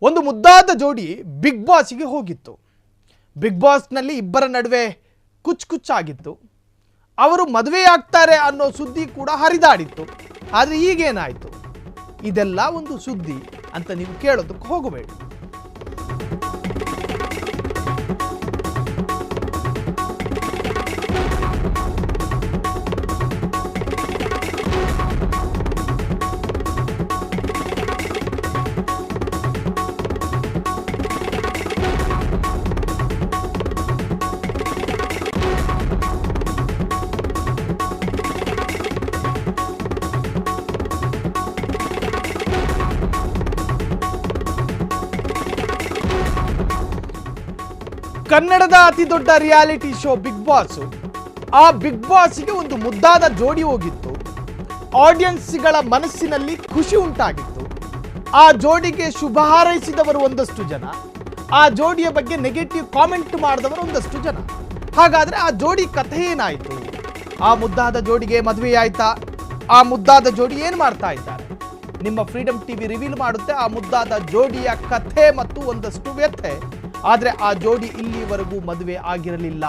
ಒಂದು ಮುದ್ದಾದ ಜೋಡಿ ಬಿಗ್ ಬಾಸ್ಗೆ ಹೋಗಿತ್ತು. ಬಿಗ್ ಬಾಸ್ನಲ್ಲಿ ಇಬ್ಬರ ನಡುವೆ ಕುಚ್ಚುಕುಚ್ಚಾಗಿತ್ತು. ಅವರು ಮದುವೆಯಾಗ್ತಾರೆ ಅನ್ನೋ ಸುದ್ದಿ ಕೂಡ ಹರಿದಾಡಿತ್ತು. ಆದರೆ ಈಗೇನಾಯಿತು? ಇದೆಲ್ಲ ಒಂದು ಸುದ್ದಿ ಅಂತ ನೀವು ಕೇಳೋದಕ್ಕೆ ಹೋಗಬೇಡಿ. ಕನ್ನಡದ ಅತಿ ದೊಡ್ಡ ರಿಯಾಲಿಟಿ ಶೋ ಬಿಗ್ ಬಾಸ್. ಆ ಬಿಗ್ ಬಾಸ್ಗೆ ಒಂದು ಮುದ್ದಾದ ಜೋಡಿ ಹೋಗಿತ್ತು. ಆಡಿಯನ್ಸ್ಗಳ ಮನಸ್ಸಿನಲ್ಲಿ ಖುಷಿ ಉಂಟಾಗಿತ್ತು. ಆ ಜೋಡಿಗೆ ಶುಭ ಹಾರೈಸಿದವರು ಒಂದಷ್ಟು ಜನ, ಆ ಜೋಡಿಯ ಬಗ್ಗೆ ನೆಗೆಟಿವ್ ಕಾಮೆಂಟ್ ಮಾಡಿದವರು ಒಂದಷ್ಟು ಜನ. ಹಾಗಾದ್ರೆ ಆ ಜೋಡಿ ಕಥೆ ಏನಾಯಿತು? ಆ ಮುದ್ದಾದ ಜೋಡಿಗೆ ಮದುವೆ ಆಯ್ತಾ? ಆ ಮುದ್ದಾದ ಜೋಡಿ ಏನು ಮಾಡ್ತಾ ಇದ್ದಾರೆ? ನಿಮ್ಮ ಫ್ರೀಡಮ್ ಟಿವಿ ರಿವೀಲ್ ಮಾಡುತ್ತೆ ಆ ಮುದ್ದಾದ ಜೋಡಿಯ ಕಥೆ ಮತ್ತು ಒಂದಷ್ಟು ವ್ಯಥೆ. ಆದರೆ ಆ ಜೋಡಿ ಇಲ್ಲಿವರೆಗೂ ಮದುವೆ ಆಗಿರಲಿಲ್ಲ.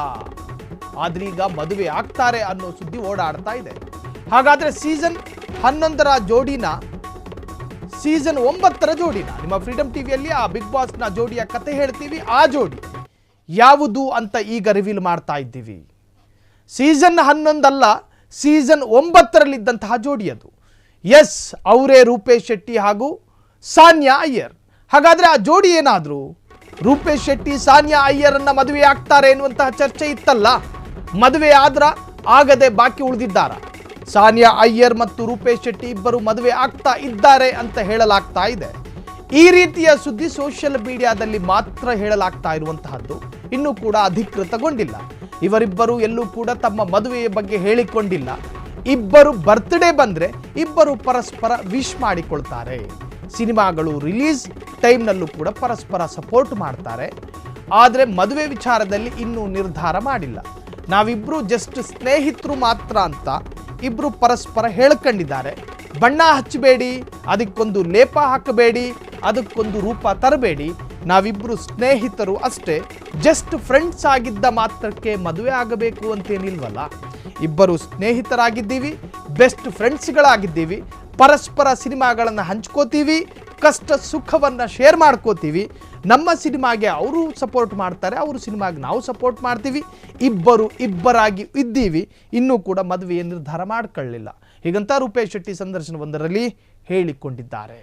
ಆದ್ರೆ ಈಗ ಮದುವೆ ಆಗ್ತಾರೆ ಅನ್ನೋ ಸುದ್ದಿ ಓಡಾಡ್ತಾ ಇದೆ. ಹಾಗಾದ್ರೆ ಸೀಸನ್ 11ರ ಜೋಡಿನ, ಸೀಸನ್ 9ರ ಜೋಡಿನ ನಿಮ್ಮ ಫ್ರೀಡಮ್ ಟಿವಿಯಲ್ಲಿ ಆ ಬಿಗ್ ಬಾಸ್ನ ಜೋಡಿಯ ಕಥೆ ಹೇಳ್ತೀವಿ. ಆ ಜೋಡಿ ಯಾವುದು ಅಂತ ಈಗ ರಿವೀಲ್ ಮಾಡ್ತಾ ಇದ್ದೀವಿ. ಸೀಸನ್ 11 ಅಲ್ಲ, ಸೀಸನ್ 9ರಲ್ಲಿದ್ದಂತಹ ಜೋಡಿ ಅದು. ಎಸ್, ಅವರೇ ರೂಪೇಶ್ ಶೆಟ್ಟಿ ಹಾಗೂ ಸಾನ್ಯಾ ಅಯ್ಯರ್. ಹಾಗಾದ್ರೆ ಆ ಜೋಡಿ ಏನಾದ್ರು? ರೂಪೇಶ್ ಶೆಟ್ಟಿ ಸಾನ್ಯಾ ಅಯ್ಯರನ್ನ ಮದುವೆ ಆಗ್ತಾರೆ ಎನ್ನುವಂತಹ ಚರ್ಚೆ ಇತ್ತಲ್ಲ. ಮದುವೆ ಆದ್ರ ಆಗದೆ ಬಾಕಿ ಉಳಿದಿದ್ದಾರ? ಸಾನ್ಯಾ ಅಯ್ಯರ್ ಮತ್ತು ರೂಪೇಶ್ ಶೆಟ್ಟಿ ಇಬ್ಬರು ಮದುವೆ ಆಗ್ತಾ ಇದ್ದಾರೆ ಅಂತ ಹೇಳಲಾಗ್ತಾ ಇದೆ. ಈ ರೀತಿಯ ಸುದ್ದಿ ಸೋಷಿಯಲ್ ಮೀಡಿಯಾದಲ್ಲಿ ಮಾತ್ರ ಹೇಳಲಾಗ್ತಾ ಇರುವಂತಹದ್ದು, ಇನ್ನೂ ಕೂಡ ಅಧಿಕೃತಗೊಂಡಿಲ್ಲ. ಇವರಿಬ್ಬರು ಎಲ್ಲೂ ಕೂಡ ತಮ್ಮ ಮದುವೆಯ ಬಗ್ಗೆ ಹೇಳಿಕೊಂಡಿಲ್ಲ. ಇಬ್ಬರು ಬರ್ತ್ಡೇ ಬಂದ್ರೆ ಇಬ್ಬರು ಪರಸ್ಪರ ವಿಶ್ ಮಾಡಿಕೊಳ್ತಾರೆ. ಸಿನಿಮಾಗಳು ರಿಲೀಸ್ ಟೈಮ್ನಲ್ಲೂ ಕೂಡ ಪರಸ್ಪರ ಸಪೋರ್ಟ್ ಮಾಡ್ತಾರೆ. ಆದರೆ ಮದುವೆ ವಿಚಾರದಲ್ಲಿ ಇನ್ನೂ ನಿರ್ಧಾರ ಮಾಡಿಲ್ಲ. ನಾವಿಬ್ರು ಜಸ್ಟ್ ಸ್ನೇಹಿತರು ಮಾತ್ರ ಅಂತ ಇಬ್ರು ಪರಸ್ಪರ ಹೇಳ್ಕೊಂಡಿದ್ದಾರೆ. ಬಣ್ಣ ಹಚ್ಚಬೇಡಿ, ಅದಕ್ಕೊಂದು ಲೇಪ ಹಾಕಬೇಡಿ, ಅದಕ್ಕೊಂದು ರೂಪ ತರಬೇಡಿ, ನಾವಿಬ್ರು ಸ್ನೇಹಿತರು ಅಷ್ಟೇ, ಜಸ್ಟ್ ಫ್ರೆಂಡ್ಸ್ ಆಗಿದ್ದ ಮಾತ್ರಕ್ಕೆ ಮದುವೆ ಆಗಬೇಕು ಅಂತೇನಿಲ್ವಲ್ಲ. ಇಬ್ಬರು ಸ್ನೇಹಿತರಾಗಿದ್ದೀವಿ, ಬೆಸ್ಟ್ ಫ್ರೆಂಡ್ಸ್ಗಳಾಗಿದ್ದೀವಿ, ಪರಸ್ಪರ ಸಿನಿಮಾಗಳನ್ನು ಹಂಚ್ಕೋತೀವಿ, ಕಷ್ಟ ಸುಖವನ್ನು ಶೇರ್ ಮಾಡ್ಕೋತೀವಿ. ನಮ್ಮ ಸಿನಿಮಾಗೆ ಅವರು ಸಪೋರ್ಟ್ ಮಾಡ್ತಾರೆ, ಅವರು ಸಿನಿಮಾಗೆ ನಾವು ಸಪೋರ್ಟ್ ಮಾಡ್ತೀವಿ. ಇಬ್ಬರಾಗಿ ಇದ್ದೀವಿ, ಇನ್ನೂ ಕೂಡ ಮದುವೆಯ ನಿರ್ಧಾರ ಮಾಡ್ಕೊಳ್ಳಿಲ್ಲ. ಹೀಗಂತ ರೂಪೇಶ್ ಶೆಟ್ಟಿ ಸಂದರ್ಶನವೊಂದರಲ್ಲಿ ಹೇಳಿಕೊಂಡಿದ್ದಾರೆ.